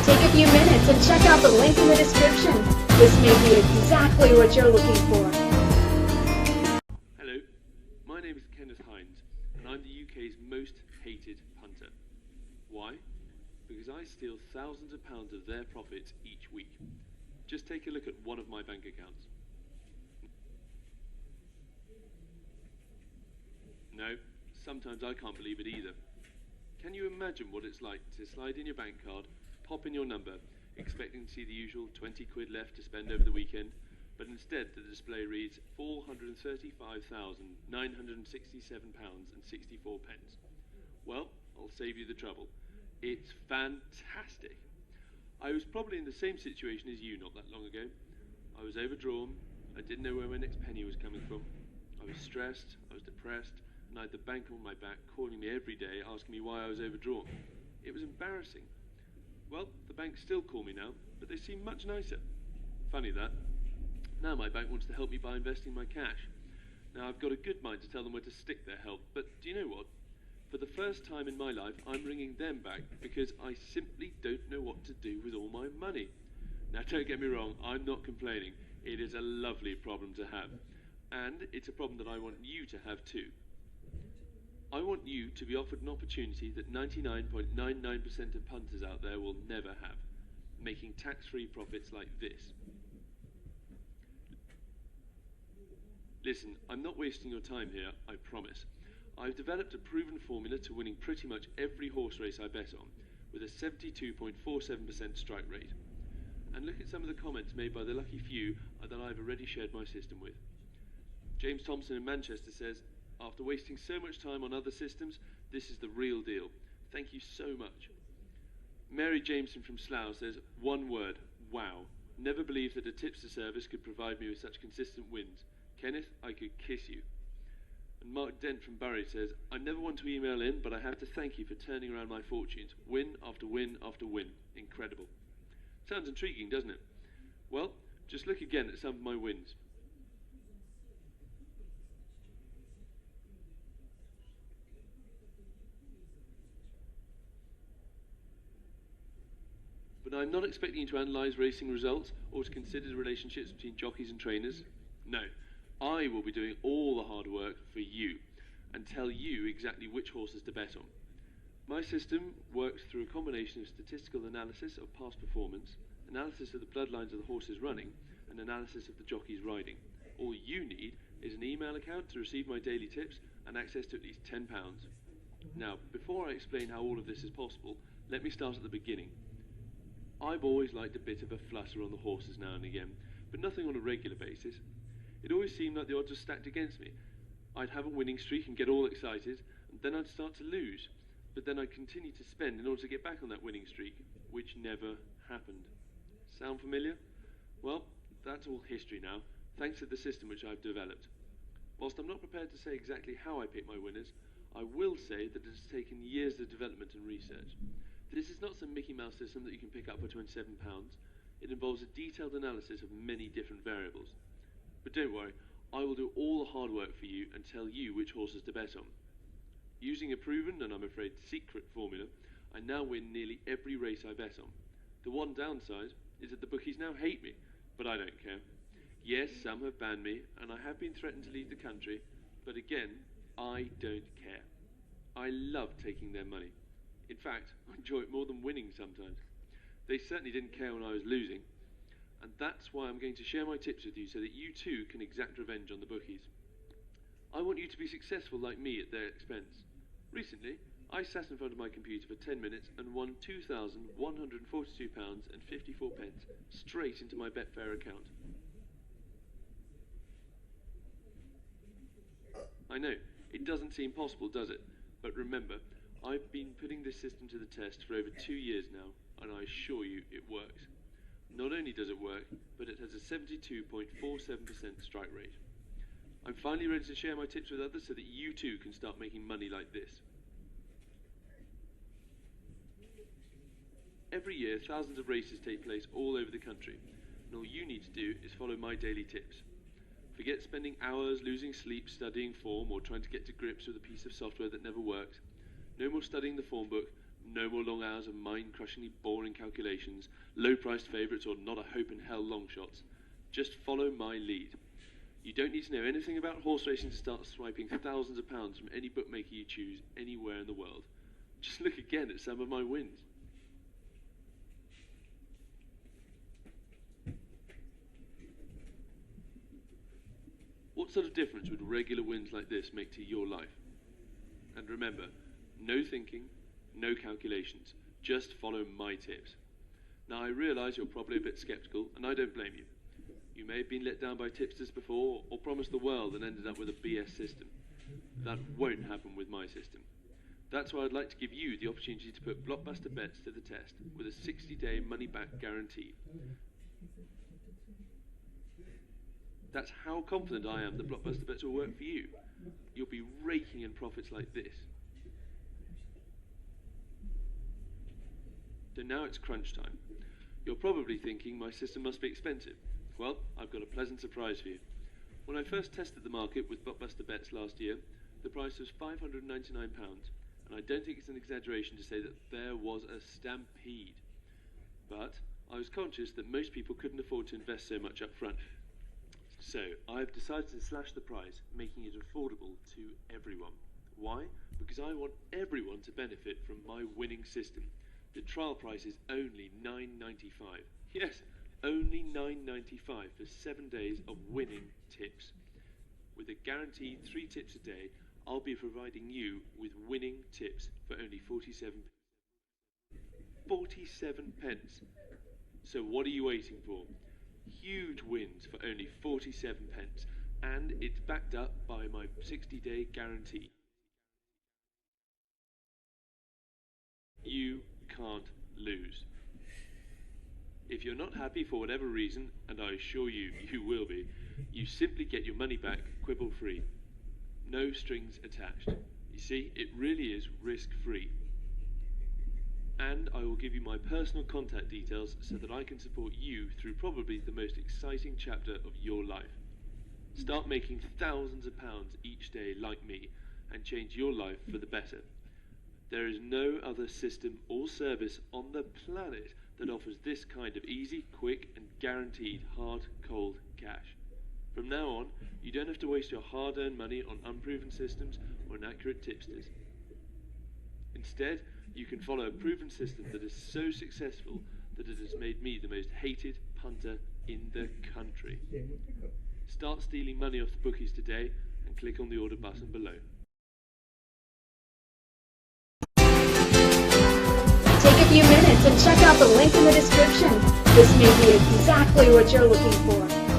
Take a few minutes and check out the link in the description. This may be exactly what you're looking for. Hello, my name is Kenneth Hines, and I'm the UK's most hated punter. Why? Because I steal thousands of pounds of their profits each week. Just take a look at one of my bank accounts. No, sometimes I can't believe it either. Can you imagine what it's like to slide in your bank card, pop in your number, expecting to see the usual 20 quid left to spend over the weekend, but instead the display reads £435,967.64. Well, I'll save you the trouble. It's fantastic. I was probably in the same situation as you not that long ago. I was overdrawn, I didn't know where my next penny was coming from. I was stressed, I was depressed, and I had the bank on my back calling me every day asking me why I was overdrawn. It was embarrassing. Well, the bank still call me now, but they seem much nicer. Funny that. Now my bank wants to help me by investing my cash. Now I've got a good mind to tell them where to stick their help, but do you know what? For the first time in my life, I'm ringing them back because I simply don't know what to do with all my money. Now don't get me wrong, I'm not complaining. It is a lovely problem to have. And it's a problem that I want you to have too. I want you to be offered an opportunity that 99.99% of punters out there will never have, making tax-free profits like this. Listen, I'm not wasting your time here, I promise. I've developed a proven formula to winning pretty much every horse race I bet on, with a 72.47% strike rate. And look at some of the comments made by the lucky few that I've already shared my system with. James Thompson in Manchester says, "After wasting so much time on other systems, this is the real deal. Thank you so much." Mary Jameson from Slough says, "One word, wow. Never believed that a tipster service could provide me with such consistent wins. Kenneth, I could kiss you." And Mark Dent from Bury says, "I'm never one to email in, but I have to thank you for turning around my fortunes. Win after win after win. Incredible." Sounds intriguing, doesn't it? Well, just look again at some of my wins. But I'm not expecting you to analyse racing results or to consider the relationships between jockeys and trainers. No, I will be doing all the hard work for you and tell you exactly which horses to bet on. My system works through a combination of statistical analysis of past performance, analysis of the bloodlines of the horses running, and analysis of the jockeys riding. All you need is an email account to receive my daily tips and access to at least £10. Now, before I explain how all of this is possible, let me start at the beginning. I've always liked a bit of a flutter on the horses now and again, but nothing on a regular basis. It always seemed like the odds were stacked against me. I'd have a winning streak and get all excited, and then I'd start to lose. But then I'd continue to spend in order to get back on that winning streak, which never happened. Sound familiar? Well, that's all history now, thanks to the system which I've developed. Whilst I'm not prepared to say exactly how I pick my winners, I will say that it has taken years of development and research. This is not some Mickey Mouse system that you can pick up for £27. It involves a detailed analysis of many different variables. But don't worry, I will do all the hard work for you and tell you which horses to bet on. Using a proven, and I'm afraid secret formula, I now win nearly every race I bet on. The one downside is that the bookies now hate me, but I don't care. Yes, some have banned me, and I have been threatened to leave the country, but again, I don't care. I love taking their money. In fact, I enjoy it more than winning sometimes. They certainly didn't care when I was losing, and that's why I'm going to share my tips with you so that you too can exact revenge on the bookies. I want you to be successful like me at their expense. Recently, I sat in front of my computer for 10 minutes and won £2,142.54 straight into my Betfair account. I know, it doesn't seem possible, does it? But remember, I've been putting this system to the test for over 2 years now, and I assure you it works. Not only does it work, but it has a 72.47% strike rate. I'm finally ready to share my tips with others so that you too can start making money like this. Every year, thousands of races take place all over the country, and all you need to do is follow my daily tips. Forget spending hours losing sleep studying form or trying to get to grips with a piece of software that never worked. No more studying the form book, No more long hours of mind-crushingly boring calculations, low-priced favourites or not a hope in hell long shots. Just follow my lead. You don't need to know anything about horse racing to start swiping thousands of pounds from any bookmaker you choose anywhere in the world. Just look again at some of my wins. What sort of difference would regular wins like this make to your life? And remember, no thinking, no calculations, just follow my tips. Now I realise you're probably a bit sceptical, and I don't blame you. You may have been let down by tipsters before, or promised the world and ended up with a BS system. That won't happen with my system. That's why I'd like to give you the opportunity to put Blockbuster Bets to the test with a 60-day money-back guarantee. That's how confident I am that Blockbuster Bets will work for you. You'll be raking in profits like this. So now it's crunch time. You're probably thinking my system must be expensive. Well, I've got a pleasant surprise for you. When I first tested the market with Blockbuster Bets last year, the price was £599, and I don't think it's an exaggeration to say that there was a stampede. But I was conscious that most people couldn't afford to invest so much up front. So I've decided to slash the price, making it affordable to everyone. Why? Because I want everyone to benefit from my winning system. The trial price is only £9.95. Yes, only £9.95 for 7 days of winning tips. With a guaranteed 3 tips a day, I'll be providing you with winning tips for only 47 pence. So what are you waiting for? Huge wins for only 47 pence, and it's backed up by my 60-day guarantee. You can't lose. If you're not happy for whatever reason, and I assure you, you will be, you simply get your money back quibble-free. No strings attached. You see, it really is risk-free. And I will give you my personal contact details so that I can support you through probably the most exciting chapter of your life. Start making thousands of pounds each day like me, and change your life for the better. There is no other system or service on the planet that offers this kind of easy, quick, and guaranteed hard, cold cash. From now on, you don't have to waste your hard-earned money on unproven systems or inaccurate tipsters. Instead, you can follow a proven system that is so successful that it has made me the most hated punter in the country. Start stealing money off the bookies today and click on the order button below. Take a few minutes and check out the link in the description. This may be exactly what you're looking for.